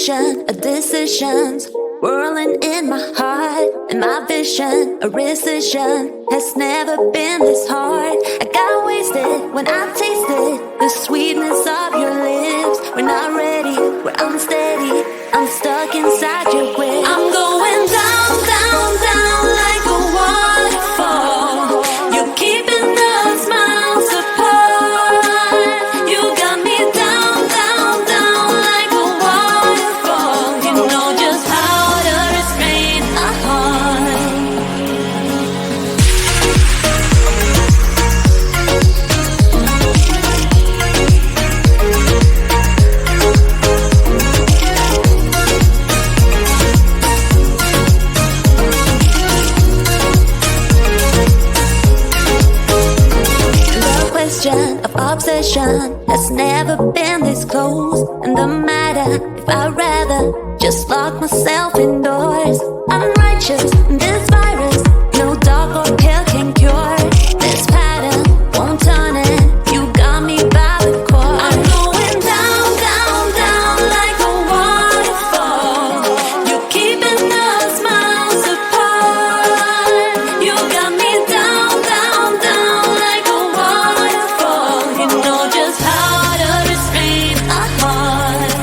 ocean of decisions whirling in my heart, and my vision, a rescission, has never been this hard. I got wasted when I tasted the sweetness of your lips. We're not ready, we're unsteady, I'm stuck inside your grip. I'm going down, down, down like a waterfall. You're keeping us miles apart. You got me down, down, down like a waterfall. You know just how to restrain a heart. Of obsession has never been this close. And the matter if I'd rather just lock myself indoors. I'm righteous, this virus, no dog or pill can cure. This pattern won't turn it, you got me by the cord. I'm going down, down, down like a waterfall. You're keeping us miles apart. You got me down, down, down like a waterfall. You know just how to restrain a heart.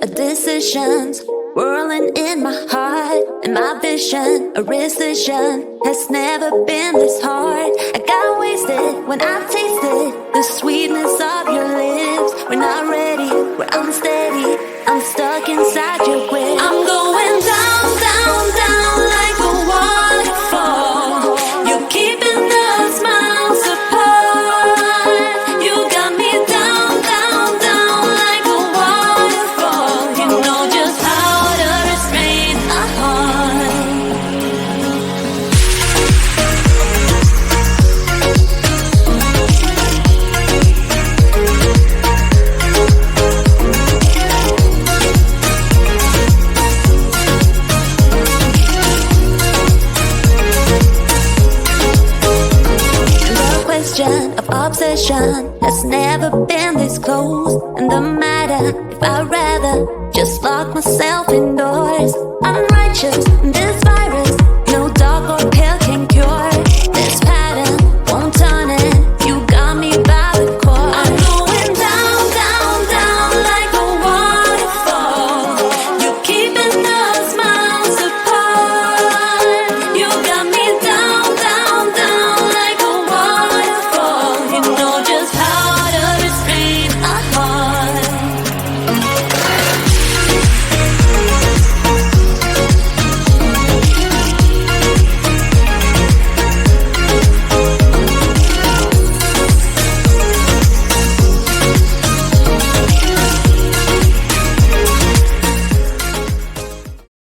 Of decisions whirling in my heart, and my vision, a rescission, has never been this hard. I got wasted when I tasted the sweetness of your lips. We're not ready, we're unsteady, I'm stuck inside your web. I'm going down, down, down like a waterfall. You're keeping us miles apart. You got me down, down, down like a waterfall. You know just how to restrain a heart. Of obsession has never been this close, and the matter if I'd rather just lock myself indoors. I'm righteous.